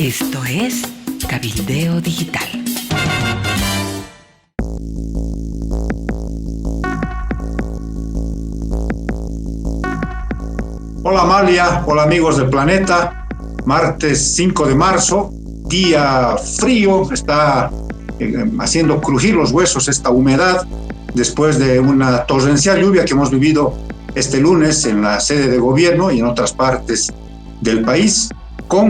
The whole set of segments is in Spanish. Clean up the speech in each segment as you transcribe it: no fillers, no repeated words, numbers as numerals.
Esto es Cabildeo Digital. Hola Amalia, hola amigos del planeta. Martes 5 de marzo, día frío, está haciendo crujir los huesos esta humedad después de una torrencial lluvia que hemos vivido este lunes en la sede de gobierno y en otras partes del país, con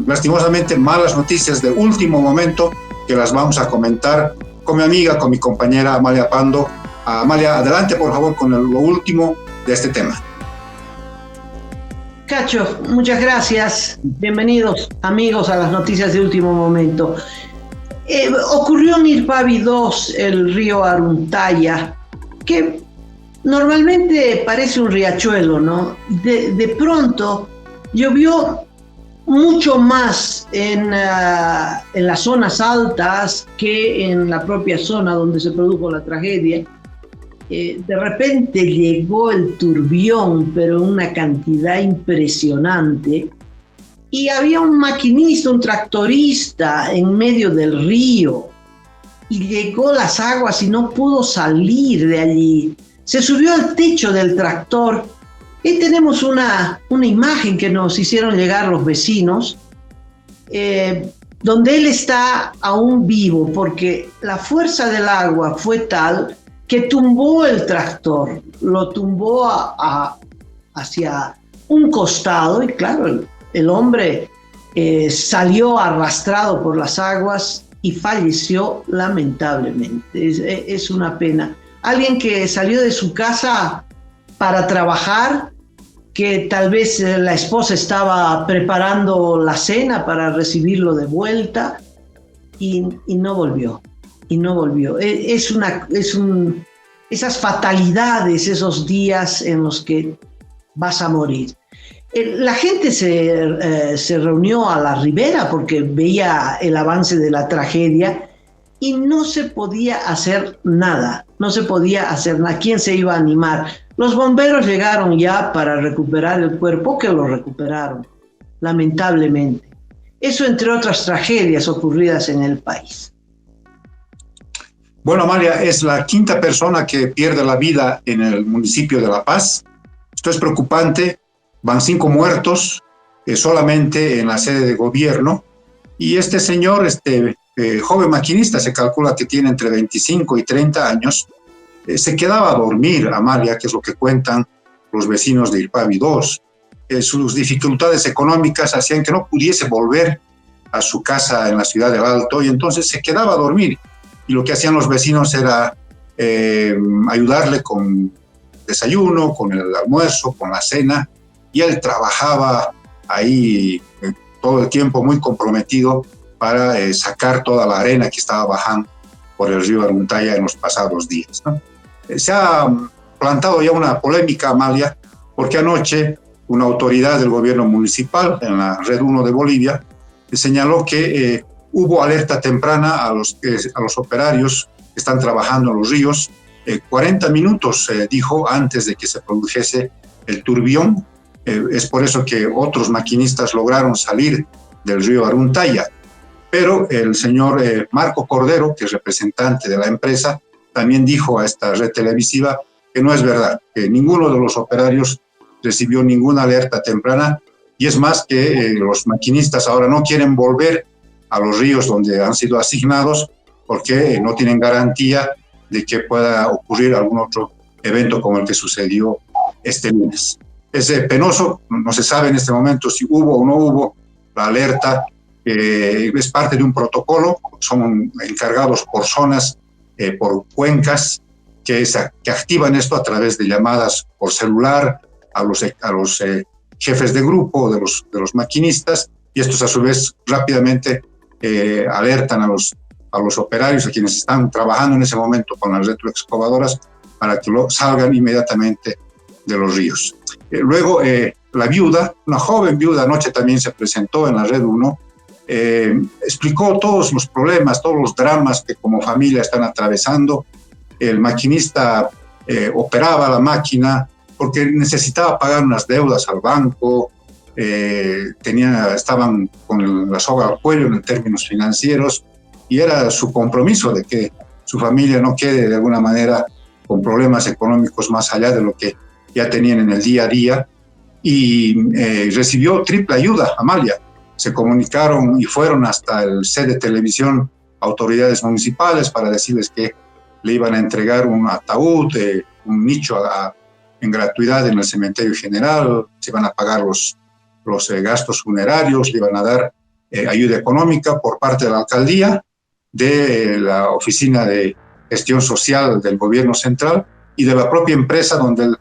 lastimosamente malas noticias de último momento que las vamos a comentar con mi amiga, con mi compañera Amalia Pando. Amalia, adelante por favor con lo último de este tema. Cacho, muchas gracias. Bienvenidos amigos a las noticias de último momento. Ocurrió en Irpavi 2, el río Aruntaya, que normalmente parece un riachuelo, ¿no? De pronto llovió mucho más en las zonas altas que en la propia zona donde se produjo la tragedia. De repente llegó el turbión, pero en una cantidad impresionante, y había un maquinista, un tractorista en medio del río, y llegó las aguas y no pudo salir de allí. Se subió al techo del tractor. Y tenemos una imagen que nos hicieron llegar los vecinos, donde él está aún vivo, porque la fuerza del agua fue tal que tumbó el tractor, lo tumbó hacia un costado, y claro, el hombre salió arrastrado por las aguas y falleció lamentablemente. Es una pena. Alguien que salió de su casa para trabajar, que tal vez la esposa estaba preparando la cena para recibirlo de vuelta y no volvió. Esas fatalidades, esos días en los que vas a morir. La gente se reunió a la ribera porque veía el avance de la tragedia y no se podía hacer nada. ¿Quién se iba a animar? Los bomberos llegaron ya para recuperar el cuerpo, que lo recuperaron, lamentablemente. Eso entre otras tragedias ocurridas en el país. Bueno, Amalia, es la quinta persona que pierde la vida en el municipio de La Paz. Esto es preocupante. Van 5 muertos solamente en la sede de gobierno. Y este señor, joven maquinista, se calcula que tiene entre 25 y 30 años, se quedaba a dormir, Amalia, que es lo que cuentan los vecinos de Irpavi 2. Sus dificultades económicas hacían que no pudiese volver a su casa en la ciudad del Alto, y entonces se quedaba a dormir. Y lo que hacían los vecinos era ayudarle con desayuno, con el almuerzo, con la cena, y él trabajaba ahí todo el tiempo muy comprometido para sacar toda la arena que estaba bajando por el río Aruntaya en los pasados días, ¿no? Se ha plantado ya una polémica, Amalia, porque anoche una autoridad del gobierno municipal en la Red 1 de Bolivia señaló que hubo alerta temprana a los operarios que están trabajando en los ríos, 40 minutos, dijo, antes de que se produjese el turbión. Es por eso que otros maquinistas lograron salir del río Aruntaya. Pero el señor Marco Cordero, que es representante de la empresa, también dijo a esta red televisiva que no es verdad, que ninguno de los operarios recibió ninguna alerta temprana, y es más que los maquinistas ahora no quieren volver a los ríos donde han sido asignados porque no tienen garantía de que pueda ocurrir algún otro evento como el que sucedió este lunes. Es penoso, no se sabe en este momento si hubo o no hubo la alerta, es parte de un protocolo, son encargados por zonas, por cuencas, que activan esto a través de llamadas por celular a los jefes de grupo de los maquinistas, y estos a su vez rápidamente alertan a los operarios, a quienes están trabajando en ese momento con las retroexcavadoras, para que salgan inmediatamente de los ríos. Luego, la viuda, una joven viuda, anoche también se presentó en la Red 1, explicó todos los problemas, todos los dramas que como familia están atravesando. El maquinista operaba la máquina porque necesitaba pagar unas deudas al banco, estaban con la soga al cuello en términos financieros, y era su compromiso de que su familia no quede de alguna manera con problemas económicos más allá de lo que ya tenían en el día a día. Y recibió triple ayuda, Amalia. Se comunicaron y fueron hasta el set de televisión autoridades municipales para decirles que le iban a entregar un ataúd, un nicho en gratuidad en el cementerio general, se iban a pagar los gastos funerarios, le iban a dar ayuda económica por parte de la alcaldía, de la oficina de gestión social del gobierno central y de la propia empresa donde el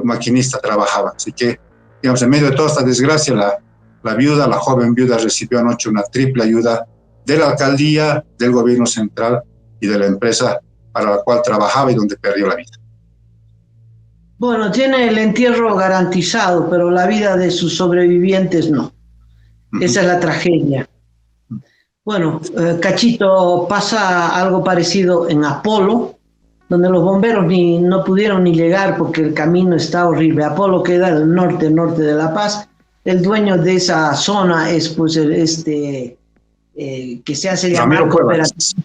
maquinista trabajaba. Así que, digamos, en medio de toda esta desgracia, la joven viuda recibió anoche una triple ayuda de la alcaldía, del gobierno central y de la empresa para la cual trabajaba y donde perdió la vida. Bueno, tiene el entierro garantizado, pero la vida de sus sobrevivientes no. Esa es la tragedia. Bueno, Cachito, pasa algo parecido en Apolo, donde los bomberos no pudieron ni llegar porque el camino está horrible. Apolo queda al norte de La Paz. El dueño de esa zona es pues que se hace llamar cooperativa.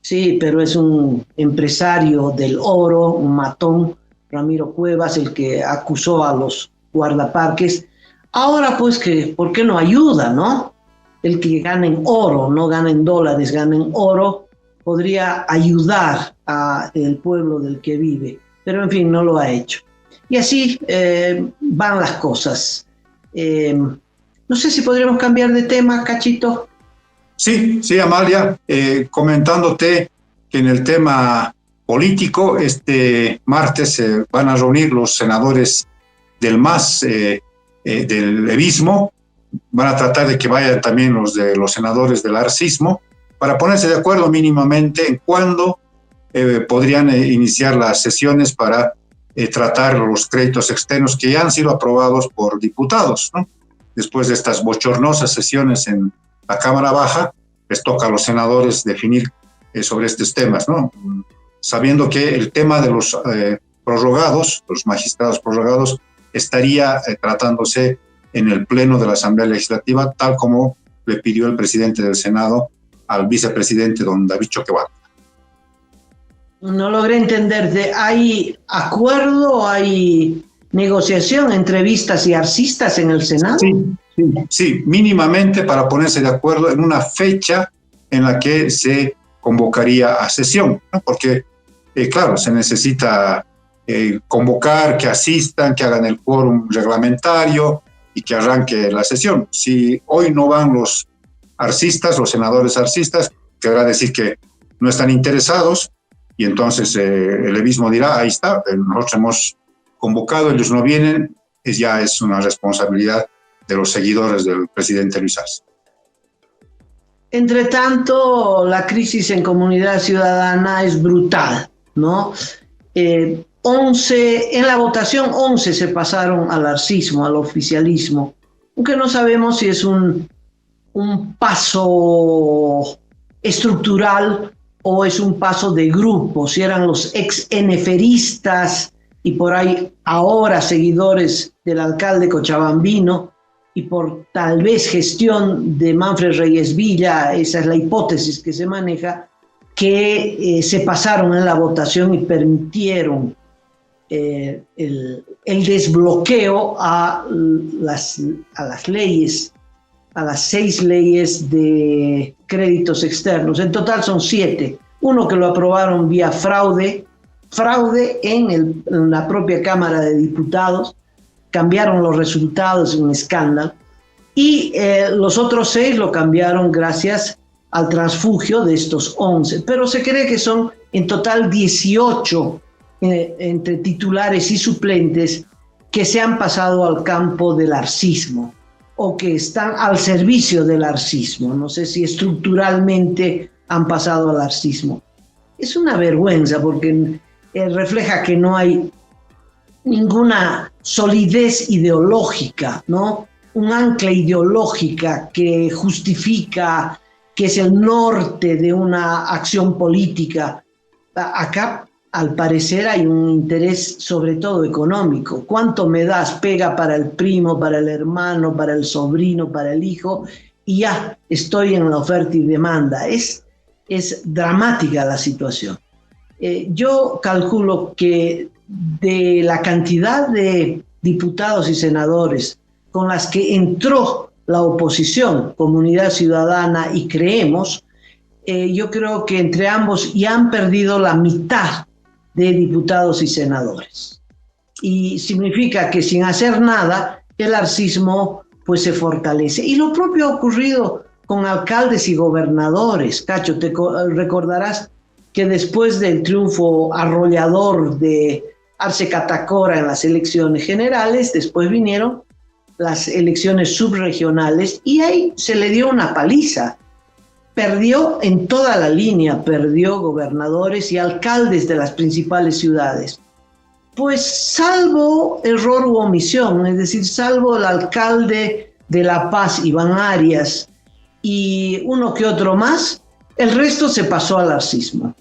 Sí, pero es un empresario del oro, un matón, Ramiro Cuevas, el que acusó a los guardaparques. Ahora pues ¿por qué no ayuda, no? El que gana en oro, no gana en dólares, gana en oro, podría ayudar al pueblo del que vive, pero en fin, no lo ha hecho. Y así van las cosas. No sé si podríamos cambiar de tema, Cachito. Sí, Amalia, comentándote que en el tema político, este martes se van a reunir los senadores del MAS, del levismo, van a tratar de que vayan también los senadores del arcismo, para ponerse de acuerdo mínimamente en cuándo podrían iniciar las sesiones para tratar los créditos externos que ya han sido aprobados por diputados, ¿no? Después de estas bochornosas sesiones en la Cámara Baja, les toca a los senadores definir sobre estos temas, ¿no? Sabiendo que el tema de los prorrogados, los magistrados prorrogados, estaría tratándose en el Pleno de la Asamblea Legislativa, tal como le pidió el presidente del Senado al vicepresidente don David Choquehuanca. No logré entenderte. ¿Hay acuerdo, hay negociación entre vistas y arcistas en el Senado? Sí, mínimamente para ponerse de acuerdo en una fecha en la que se convocaría a sesión, ¿no? Porque, claro, se necesita convocar, que asistan, que hagan el quórum reglamentario y que arranque la sesión. Si hoy no van los arcistas, los senadores arcistas, querrá decir que no están interesados, y entonces el levismo dirá, ahí está, nosotros hemos convocado, ellos no vienen, ya es una responsabilidad de los seguidores del presidente Luis Arce. Entre tanto, la crisis en Comunidad Ciudadana es brutal, ¿no? 11, en la votación 11 se pasaron al arcismo, al oficialismo, aunque no sabemos si es un paso estructural o es un paso de grupo, si eran los ex-eneferistas y por ahí ahora seguidores del alcalde cochabambino y por tal vez gestión de Manfred Reyes Villa, esa es la hipótesis que se maneja, que se pasaron en la votación y permitieron el desbloqueo a las leyes, a las 6 leyes de créditos externos. En total son 7. Uno que lo aprobaron vía fraude en la propia Cámara de Diputados, cambiaron los resultados, un escándalo, y los otros 6 lo cambiaron gracias al transfugio de estos 11, pero se cree que son en total 18 entre titulares y suplentes que se han pasado al campo del arcismo o que están al servicio del arcismo. No sé si estructuralmente han pasado al arcismo. Es una vergüenza porque refleja que no hay ninguna solidez ideológica, ¿no? Un ancla ideológica que justifica, que es el norte de una acción política. Acá al parecer hay un interés sobre todo económico. ¿Cuánto me das? Pega para el primo, para el hermano, para el sobrino, para el hijo, y ya estoy en la oferta y demanda. Es dramática la situación. Yo calculo que de la cantidad de diputados y senadores con las que entró la oposición, Comunidad Ciudadana y Creemos, yo creo que entre ambos ya han perdido la mitad de diputados y senadores. Y significa que sin hacer nada, el arcismo pues se fortalece. Y lo propio ha ocurrido con alcaldes y gobernadores. Cacho, te recordarás que después del triunfo arrollador de Arce Catacora en las elecciones generales, después vinieron las elecciones subregionales y ahí se le dio una paliza. Perdió en toda la línea, perdió gobernadores y alcaldes de las principales ciudades. Pues salvo error u omisión, es decir, salvo el alcalde de La Paz, Iván Arias, y uno que otro más, el resto se pasó al arcismo.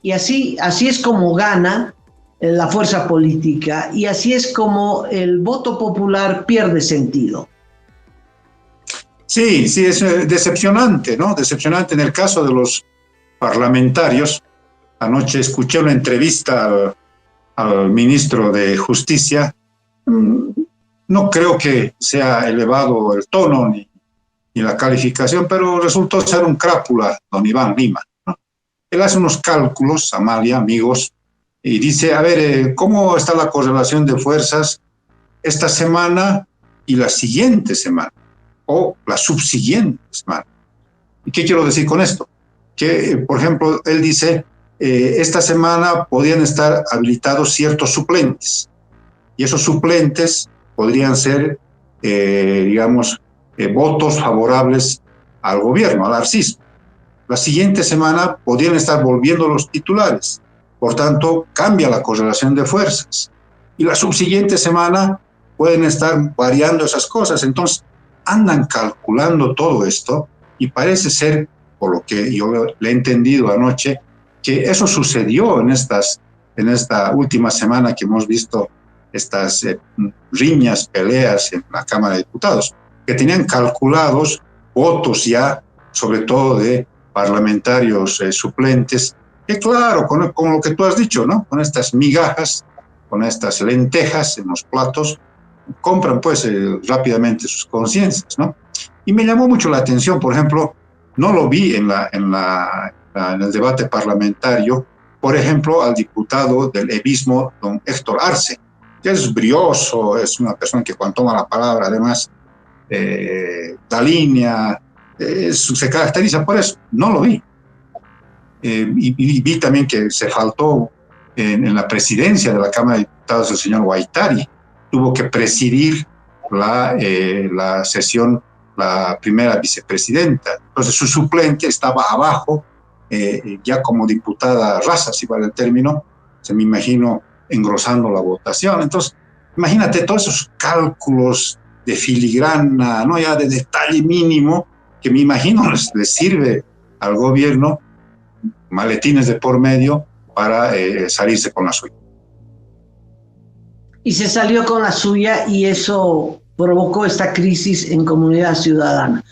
Y así es como gana la fuerza política y así es como el voto popular pierde sentido. Sí, es decepcionante, ¿no? Decepcionante en el caso de los parlamentarios. Anoche escuché una entrevista al ministro de Justicia. No creo que sea elevado el tono ni la calificación, pero resultó ser un crápula, don Iván Lima, ¿no? Él hace unos cálculos, Amalia, amigos, y dice, a ver, ¿cómo está la correlación de fuerzas esta semana y la siguiente semana? O la subsiguiente semana. ¿Y qué quiero decir con esto? Que, por ejemplo, él dice, esta semana podrían estar habilitados ciertos suplentes, y esos suplentes podrían ser, votos favorables al gobierno, al arcismo. La siguiente semana podrían estar volviendo los titulares, por tanto, cambia la correlación de fuerzas. Y la subsiguiente semana pueden estar variando esas cosas. Entonces, andan calculando todo esto y parece ser, por lo que yo le he entendido anoche, que eso sucedió en esta última semana que hemos visto estas riñas, peleas en la Cámara de Diputados, que tenían calculados votos ya, sobre todo de parlamentarios suplentes, que claro, con lo que tú has dicho, ¿no? Con estas migajas, con estas lentejas en los platos, compran pues rápidamente sus conciencias, ¿no? Y me llamó mucho la atención, por ejemplo, no lo vi en el debate parlamentario, por ejemplo, al diputado del evismo, don Héctor Arce, que es brioso, es una persona que cuando toma la palabra, además, da línea, se caracteriza por eso. No lo vi. Y vi también que se faltó en la presidencia de la Cámara de Diputados el señor Guaitari. Tuvo que presidir la sesión la primera vicepresidenta. Entonces su suplente estaba abajo, ya como diputada rasa, si vale el término, se me imagino engrosando la votación. Entonces, imagínate todos esos cálculos de filigrana, ¿no? Ya de detalle mínimo, que me imagino les sirve al gobierno, maletines de por medio, para salirse con la suya. Y se salió con la suya y eso provocó esta crisis en Comunidad Ciudadana.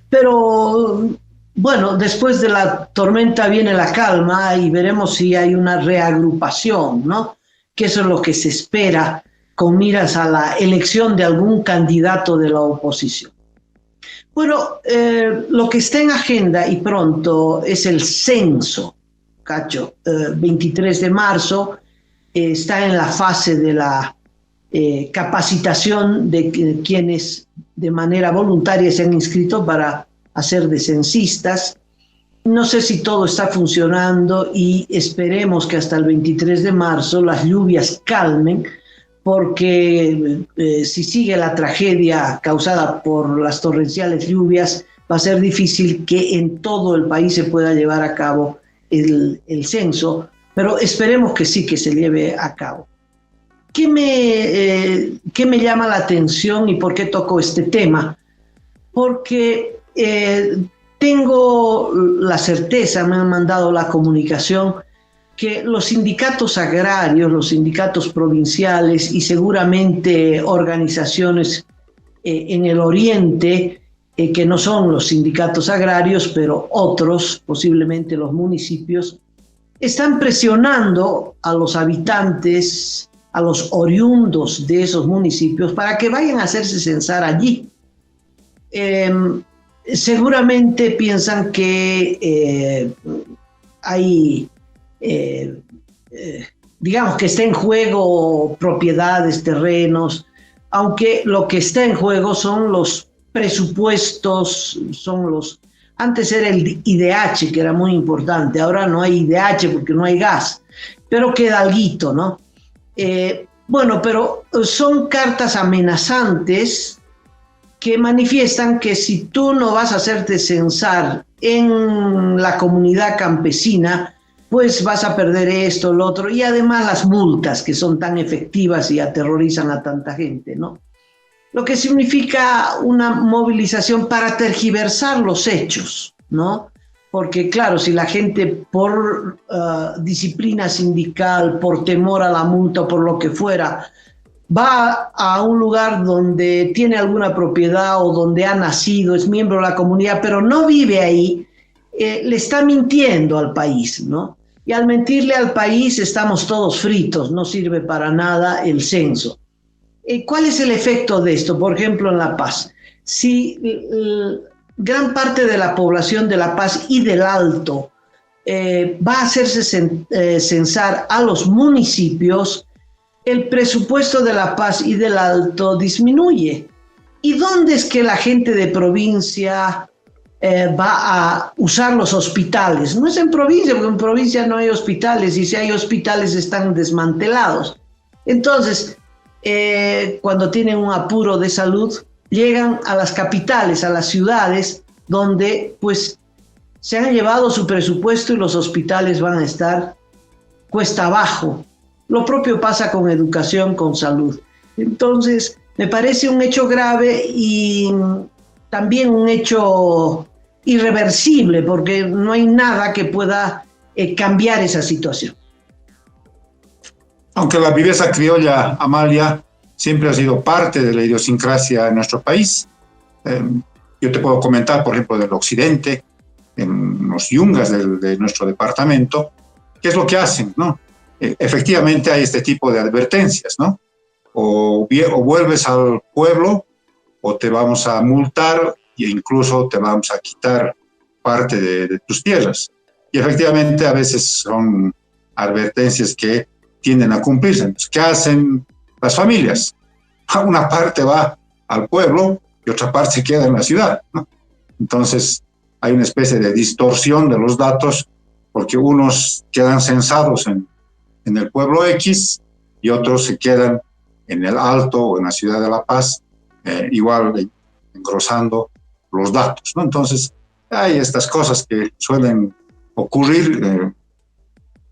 Pero bueno, después de la tormenta viene la calma y veremos si hay una reagrupación, ¿no? Que eso es lo que se espera con miras a la elección de algún candidato de la oposición. Bueno, lo que está en agenda y pronto es el censo, Cacho, 23 de marzo, está en la fase de la capacitación de quienes de manera voluntaria se han inscrito para hacer de censistas. No sé si todo está funcionando y esperemos que hasta el 23 de marzo las lluvias calmen, porque si sigue la tragedia causada por las torrenciales lluvias, va a ser difícil que en todo el país se pueda llevar a cabo el censo, pero esperemos que sí, que se lleve a cabo. ¿Qué me llama la atención y por qué toco este tema? Porque tengo la certeza, me han mandado la comunicación, que los sindicatos agrarios, los sindicatos provinciales y seguramente organizaciones en el oriente, que no son los sindicatos agrarios, pero otros, posiblemente los municipios, están presionando a los habitantes, a los oriundos de esos municipios para que vayan a hacerse censar allí. Seguramente piensan que hay, digamos que está en juego propiedades, terrenos, aunque lo que está en juego son los presupuestos, antes era el IDH, que era muy importante, ahora no hay IDH porque no hay gas, pero queda alguito, ¿no? Bueno, pero son cartas amenazantes que manifiestan que si tú no vas a hacerte censar en la comunidad campesina, pues vas a perder esto, lo otro, y además las multas que son tan efectivas y aterrorizan a tanta gente, ¿no? Lo que significa una movilización para tergiversar los hechos, ¿no? Porque claro, si la gente por disciplina sindical, por temor a la multa o por lo que fuera, va a un lugar donde tiene alguna propiedad o donde ha nacido, es miembro de la comunidad, pero no vive ahí, le está mintiendo al país, ¿no? Y al mentirle al país estamos todos fritos, no sirve para nada el censo. ¿Cuál es el efecto de esto? Por ejemplo, en La Paz. Si gran parte de la población de La Paz y del Alto va a hacerse censar a los municipios, el presupuesto de La Paz y del Alto disminuye. ¿Y dónde es que la gente de provincia va a usar los hospitales? No es en provincia, porque en provincia no hay hospitales, y si hay hospitales están desmantelados. Entonces, cuando tienen un apuro de salud, llegan a las capitales, a las ciudades, donde pues se han llevado su presupuesto y los hospitales van a estar cuesta abajo. Lo propio pasa con educación, con salud. Entonces, me parece un hecho grave y también un hecho irreversible, porque no hay nada que pueda cambiar esa situación. Aunque la viveza criolla, Amalia, siempre ha sido parte de la idiosincrasia de nuestro país. Yo te puedo comentar, por ejemplo, del occidente, en los yungas de nuestro departamento, qué es lo que hacen, ¿no? Efectivamente hay este tipo de advertencias, ¿no? O vuelves al pueblo o te vamos a multar e incluso te vamos a quitar parte de tus tierras. Y efectivamente a veces son advertencias que tienden a cumplirse. Entonces, ¿qué hacen las familias? Una parte va al pueblo y otra parte se queda en la ciudad, ¿no? Entonces hay una especie de distorsión de los datos porque unos quedan censados en el pueblo X y otros se quedan en el Alto o en la ciudad de La Paz, igual engrosando los datos, ¿no? Entonces hay estas cosas que suelen ocurrir, en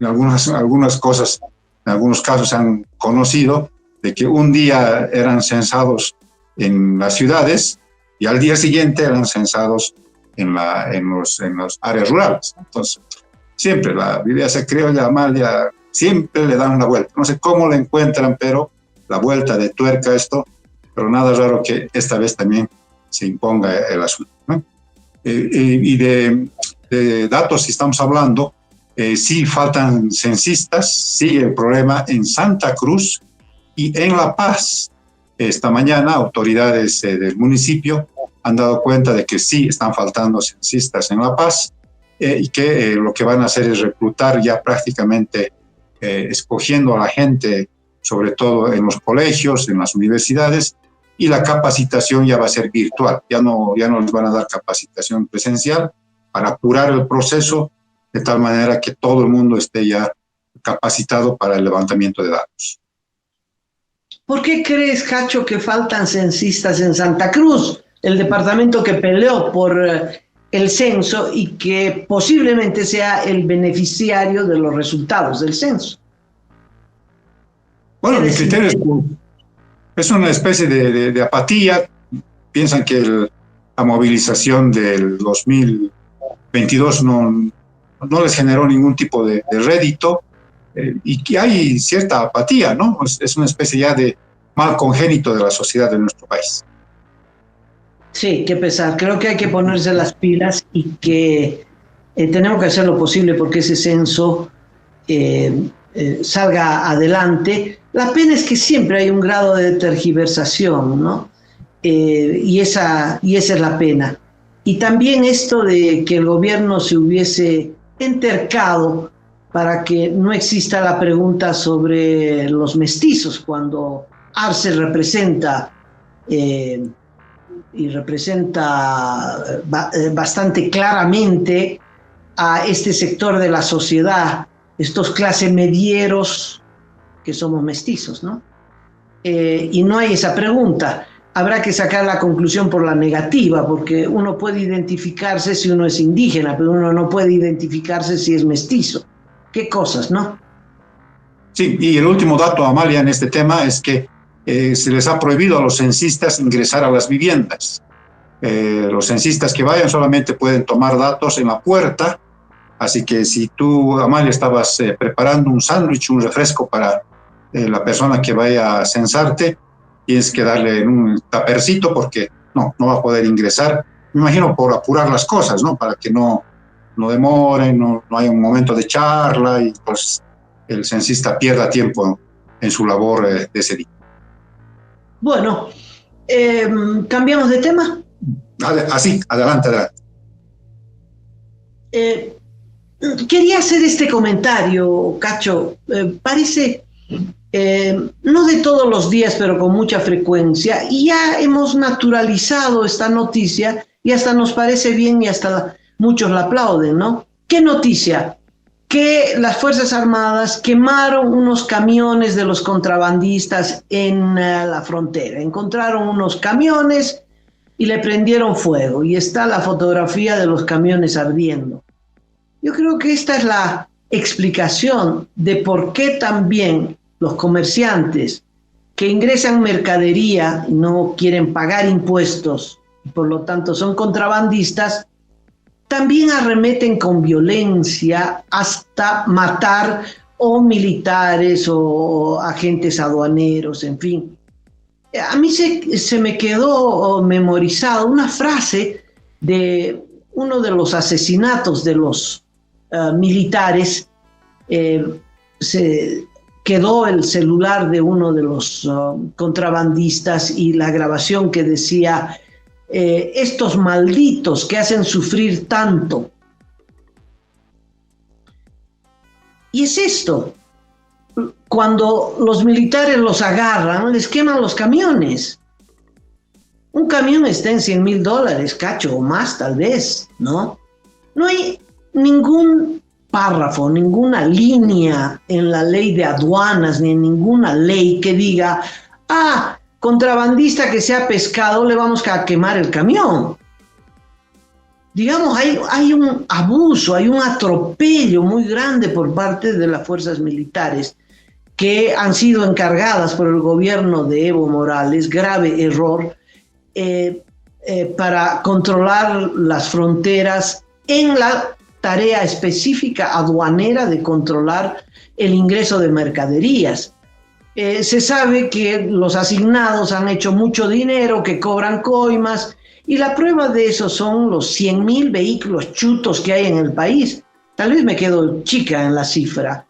algunas cosas, en algunos casos se han conocido de que un día eran censados en las ciudades y al día siguiente eran censados en las áreas rurales. Entonces, siempre la viveza criolla, Amalia, siempre le dan una vuelta. No sé cómo le encuentran, pero la vuelta de tuerca esto, pero nada raro que esta vez también se imponga el asunto, ¿no? Y de datos, si estamos hablando, sí faltan censistas, sigue el problema en Santa Cruz y en La Paz. Esta mañana autoridades del municipio han dado cuenta de que sí están faltando censistas en La Paz y que lo que van a hacer es reclutar ya prácticamente escogiendo a la gente, sobre todo en los colegios, en las universidades, y la capacitación ya va a ser virtual, ya no les van a dar capacitación presencial para apurar el proceso de tal manera que todo el mundo esté ya capacitado para el levantamiento de datos. ¿Por qué crees, Cacho, que faltan censistas en Santa Cruz, el departamento que peleó por el censo y que posiblemente sea el beneficiario de los resultados del censo? Bueno, mi criterio es una especie de apatía. Piensan que la movilización del 2022 no les generó ningún tipo de rédito, y que hay cierta apatía, ¿no? Es una especie ya de mal congénito de la sociedad de nuestro país. Sí, qué pesar. Creo que hay que ponerse las pilas y que tenemos que hacer lo posible porque ese censo salga adelante. La pena es que siempre hay un grado de tergiversación, ¿no? Y esa es la pena. Y también esto de que el gobierno se hubiese entercado para que no exista la pregunta sobre los mestizos, cuando Arce representa y representa bastante claramente a este sector de la sociedad, estos clases medieros que somos mestizos, ¿no? Y no hay esa pregunta. Habrá que sacar la conclusión por la negativa, porque uno puede identificarse si uno es indígena, pero uno no puede identificarse si es mestizo. Qué cosas, ¿no? Sí, y el último dato, Amalia, en este tema es que se les ha prohibido a los censistas ingresar a las viviendas. Los censistas que vayan solamente pueden tomar datos en la puerta, así que si tú, Amalia, estabas preparando un sándwich, un refresco para la persona que vaya a censarte, tienes que darle un tapercito porque no va a poder ingresar. Me imagino por apurar las cosas, ¿no? Para que no demoren, no haya un momento de charla y pues el censista pierda tiempo en su labor de ese día. Bueno, ¿cambiamos de tema? Así, adelante. Quería hacer este comentario, Cacho. Parece, no de todos los días, pero con mucha frecuencia, y ya hemos naturalizado esta noticia y hasta nos parece bien y hasta muchos la aplauden, ¿no? ¿Qué noticia? Que las Fuerzas Armadas quemaron unos camiones de los contrabandistas en la frontera. Encontraron unos camiones y le prendieron fuego. Y está la fotografía de los camiones ardiendo. Yo creo que esta es la explicación de por qué también los comerciantes que ingresan mercadería y no quieren pagar impuestos, y por lo tanto son contrabandistas, también arremeten con violencia hasta matar o militares o agentes aduaneros, en fin. A mí se me quedó memorizado una frase de uno de los asesinatos de los militares. Se quedó el celular de uno de los contrabandistas y la grabación que decía: estos malditos que hacen sufrir tanto. Y es esto, cuando los militares los agarran, les queman los camiones. Un camión está en $100,000, Cacho, o más tal vez, ¿no? No hay ningún párrafo, ninguna línea en la ley de aduanas, ni en ninguna ley que diga: contrabandista que sea pescado, le vamos a quemar el camión. Digamos, hay un abuso, hay un atropello muy grande por parte de las fuerzas militares que han sido encargadas por el gobierno de Evo Morales, grave error, para controlar las fronteras en la tarea específica aduanera de controlar el ingreso de mercaderías. Se sabe que los asignados han hecho mucho dinero, que cobran coimas, y la prueba de eso son los 100,000 vehículos chutos que hay en el país. Tal vez me quedo chica en la cifra,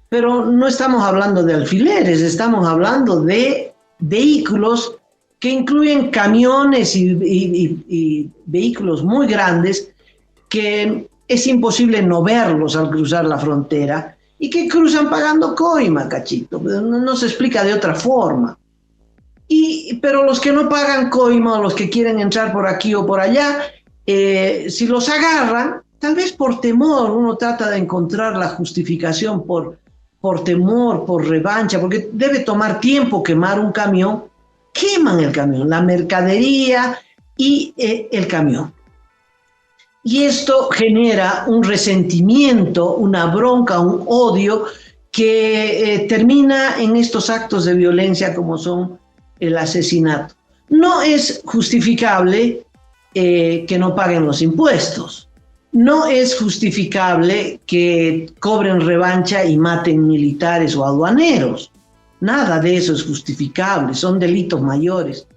pero no estamos hablando de alfileres, estamos hablando de vehículos que incluyen camiones y vehículos muy grandes que es imposible no verlos al cruzar la frontera y que cruzan pagando coima, Cachito. No se explica de otra forma. Pero los que no pagan coima o los que quieren entrar por aquí o por allá, si los agarran, tal vez por temor, uno trata de encontrar la justificación por temor, por revancha, porque debe tomar tiempo quemar un camión, queman el camión, la mercadería y el camión. Y esto genera un resentimiento, una bronca, un odio que termina en estos actos de violencia como son el asesinato. No es justificable que no paguen los impuestos. no es justificable que cobren revancha y maten militares o aduaneros. Nada de eso es justificable, son delitos mayores.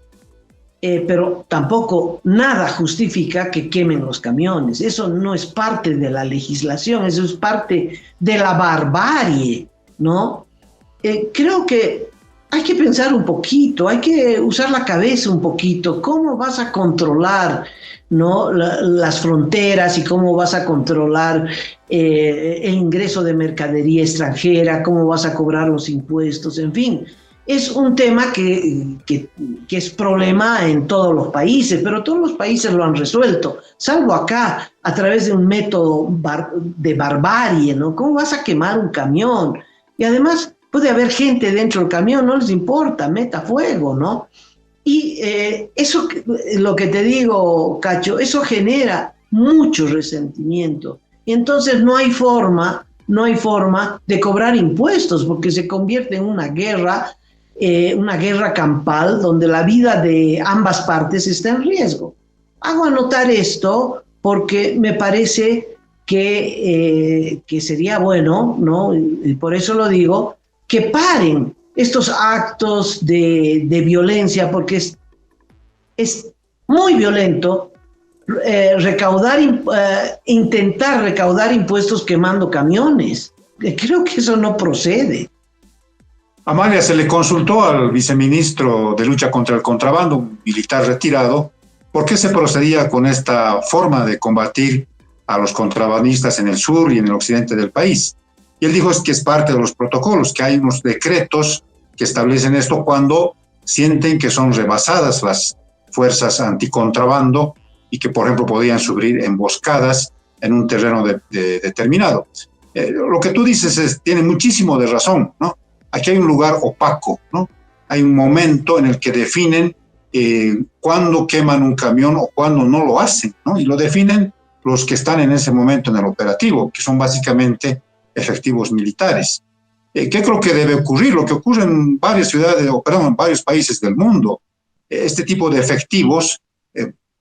Pero tampoco nada justifica que quemen los camiones. Eso no es parte de la legislación, eso es parte de la barbarie, ¿no? Creo que hay que pensar un poquito, hay que usar la cabeza un poquito. ¿Cómo vas a controlar, ¿no?, las fronteras y cómo vas a controlar el ingreso de mercadería extranjera, cómo vas a cobrar los impuestos, en fin? Es un tema que es problema en todos los países, pero todos los países lo han resuelto, salvo acá, a través de un método de barbarie, ¿no? ¿Cómo vas a quemar un camión? Y además puede haber gente dentro del camión, no les importa, meta fuego, ¿no? Y eso, lo que te digo, Cacho, eso genera mucho resentimiento. Y entonces no hay forma de cobrar impuestos, porque se convierte en una guerra campal donde la vida de ambas partes está en riesgo. Hago anotar esto porque me parece que sería bueno, ¿no? Y por eso lo digo, que paren estos actos de violencia, porque es muy violento intentar recaudar impuestos quemando camiones. Creo que eso no procede. Amalia, se le consultó al viceministro de lucha contra el contrabando, un militar retirado, por qué se procedía con esta forma de combatir a los contrabandistas en el sur y en el occidente del país. Y él dijo que es parte de los protocolos, que hay unos decretos que establecen esto cuando sienten que son rebasadas las fuerzas anticontrabando y que, por ejemplo, podían sufrir emboscadas en un terreno determinado. Lo que tú dices tiene muchísimo de razón, ¿no? Aquí hay un lugar opaco, ¿no? Hay un momento en el que definen cuándo queman un camión o cuándo no lo hacen, ¿no? Y lo definen los que están en ese momento en el operativo, que son básicamente efectivos militares. ¿Qué creo que debe ocurrir? Lo que ocurre en varias ciudades, en varios países del mundo. Este tipo de efectivos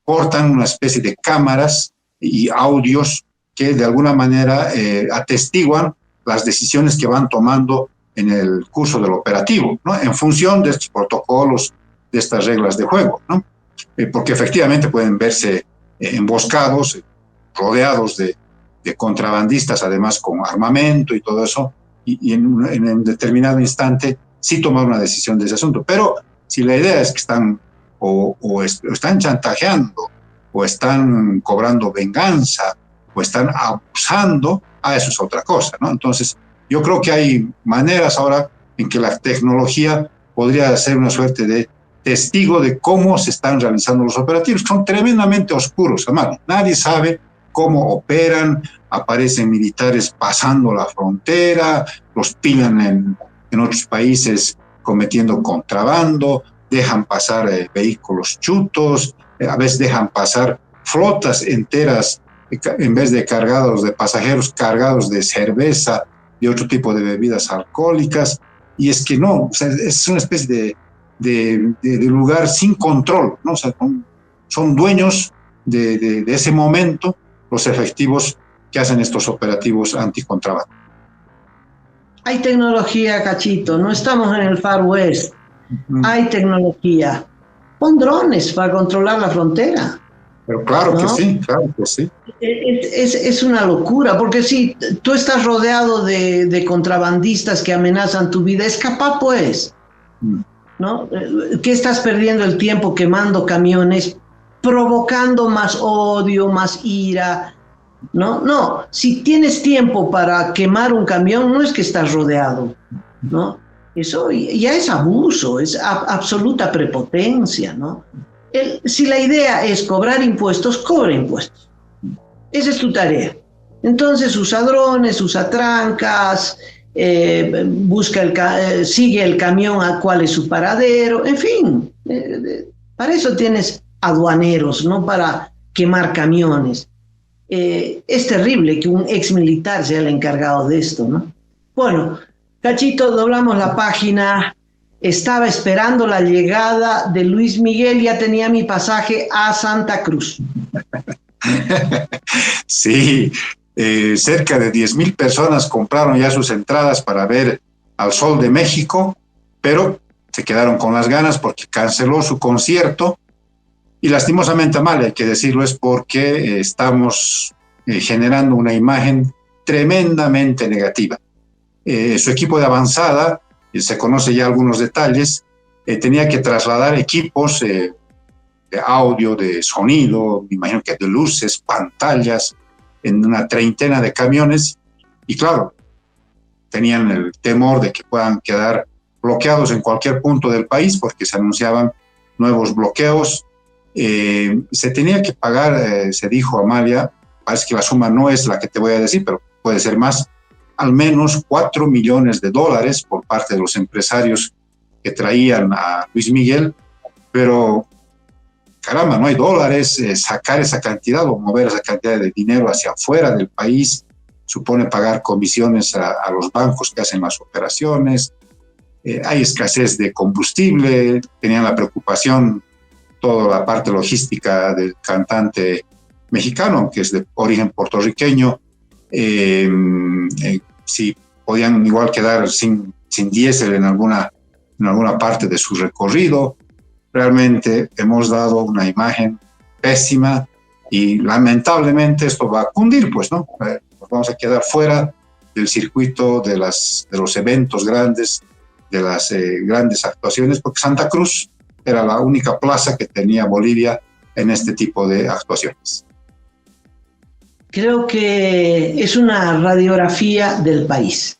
portan una especie de cámaras y audios que de alguna manera atestiguan las decisiones que van tomando en el curso del operativo, ¿no? En función de estos protocolos, de estas reglas de juego, ¿no? Porque efectivamente pueden verse emboscados, rodeados de contrabandistas, además con armamento y todo eso, y en un determinado instante sí tomar una decisión de ese asunto. Pero si la idea es que están están chantajeando, o están cobrando venganza, o están abusando, eso es otra cosa, ¿no? Entonces, yo creo que hay maneras ahora en que la tecnología podría ser una suerte de testigo de cómo se están realizando los operativos. Son tremendamente oscuros, además. Nadie sabe cómo operan, aparecen militares pasando la frontera, los pillan en otros países cometiendo contrabando, dejan pasar vehículos chutos, a veces dejan pasar flotas enteras, en vez de cargados de pasajeros, cargados de cerveza, de otro tipo de bebidas alcohólicas, y es que no, o sea, es una especie de lugar sin control, ¿no? O sea, son dueños de ese momento los efectivos que hacen estos operativos anticontrabando. Hay tecnología, Cachito, no estamos en el Far West, hay tecnología. Pon drones para controlar la frontera. Pero claro, ¿no? Que sí, claro que sí. Es una locura, porque si tú estás rodeado de contrabandistas que amenazan tu vida, escapa pues, ¿no? ¿Qué estás perdiendo el tiempo quemando camiones, provocando más odio, más ira? No, si tienes tiempo para quemar un camión, no es que estás rodeado, ¿no? Eso ya es abuso, es absoluta prepotencia, ¿no? Si la idea es cobrar impuestos, cobra impuestos. Esa es tu tarea. Entonces usa drones, usa trancas, sigue el camión a cuál es su paradero, en fin. Para eso tienes aduaneros, no para quemar camiones. Es terrible que un ex militar sea el encargado de esto, ¿no? Bueno, Cachito, doblamos la página. Estaba esperando la llegada de Luis Miguel, ya tenía mi pasaje a Santa Cruz. Sí, cerca de 10,000 personas compraron ya sus entradas para ver al Sol de México, pero se quedaron con las ganas porque canceló su concierto y lastimosamente mal, hay que decirlo, es porque estamos generando una imagen tremendamente negativa. Su equipo de avanzada, se conoce ya algunos detalles, tenía que trasladar equipos de audio, de sonido, me imagino que de luces, pantallas, en una treintena de camiones, y claro, tenían el temor de que puedan quedar bloqueados en cualquier punto del país porque se anunciaban nuevos bloqueos. Se tenía que pagar, se dijo Amalia, parece que la suma no es la que te voy a decir, pero puede ser más, al menos $4 millones por parte de los empresarios que traían a Luis Miguel, pero caramba, no hay dólares, sacar esa cantidad o mover esa cantidad de dinero hacia afuera del país supone pagar comisiones a los bancos que hacen las operaciones, hay escasez de combustible, tenían la preocupación toda la parte logística del cantante mexicano, que es de origen puertorriqueño, si podían igual quedar sin diésel en alguna parte de su recorrido. Realmente hemos dado una imagen pésima y lamentablemente esto va a cundir, pues, ¿no? Nos vamos a quedar fuera del circuito de los eventos grandes, de las grandes actuaciones, porque Santa Cruz era la única plaza que tenía Bolivia en este tipo de actuaciones. Creo que es una radiografía del país.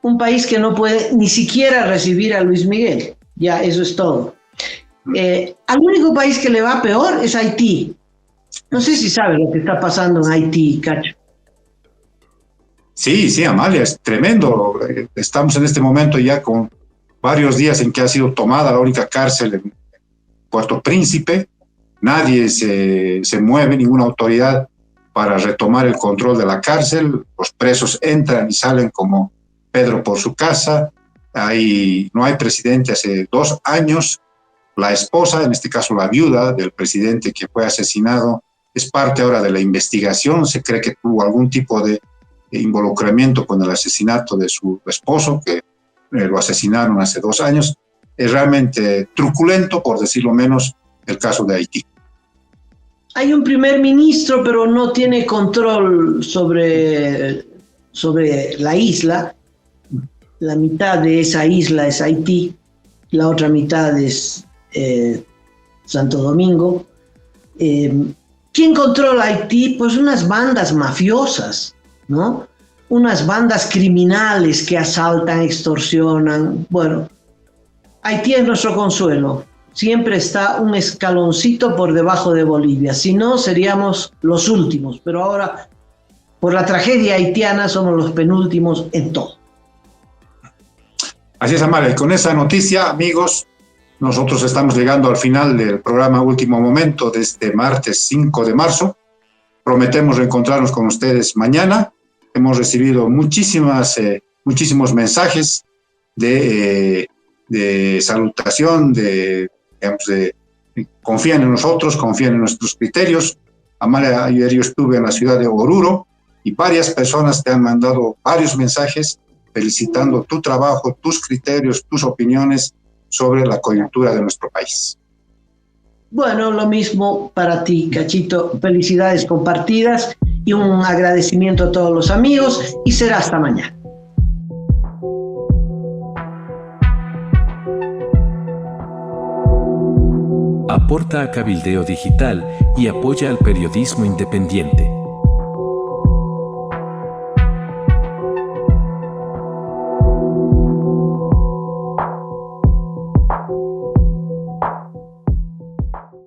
Un país que no puede ni siquiera recibir a Luis Miguel, ya eso es todo. Al único país que le va peor es Haití. No sé si sabes lo que está pasando en Haití, Cacho. Sí, Amalia, es tremendo. Estamos en este momento ya con varios días en que ha sido tomada la única cárcel en Puerto Príncipe. Nadie se mueve, ninguna autoridad para retomar el control de la cárcel. Los presos entran y salen como Pedro por su casa. No hay presidente hace 2 años. La esposa, en este caso la viuda del presidente que fue asesinado, es parte ahora de la investigación. Se cree que tuvo algún tipo de involucramiento con el asesinato de su esposo, que lo asesinaron hace 2 años. Es realmente truculento, por decirlo menos, el caso de Haití. Hay un primer ministro, pero no tiene control sobre la isla. La mitad de esa isla es Haití, la otra mitad es Santo Domingo. ¿Quién controla Haití? Pues unas bandas mafiosas, ¿no? Unas bandas criminales que asaltan, extorsionan. Bueno, Haití es nuestro consuelo. Siempre está un escaloncito por debajo de Bolivia. Si no, seríamos los últimos. Pero ahora, por la tragedia haitiana, somos los penúltimos en todo. Así es, Amalia. Y con esa noticia, amigos, nosotros estamos llegando al final del programa Último Momento de este martes 5 de marzo. Prometemos reencontrarnos con ustedes mañana. Hemos recibido muchísimos mensajes de salutación, confían en nosotros, confían en nuestros criterios. Amalia, ayer yo estuve en la ciudad de Oruro y varias personas te han mandado varios mensajes felicitando tu trabajo, tus criterios, tus opiniones sobre la coyuntura de nuestro país. Bueno, lo mismo para ti, Cachito. Felicidades compartidas y un agradecimiento a todos los amigos y será hasta mañana. Aporta a Cabildeo Digital y apoya al periodismo independiente.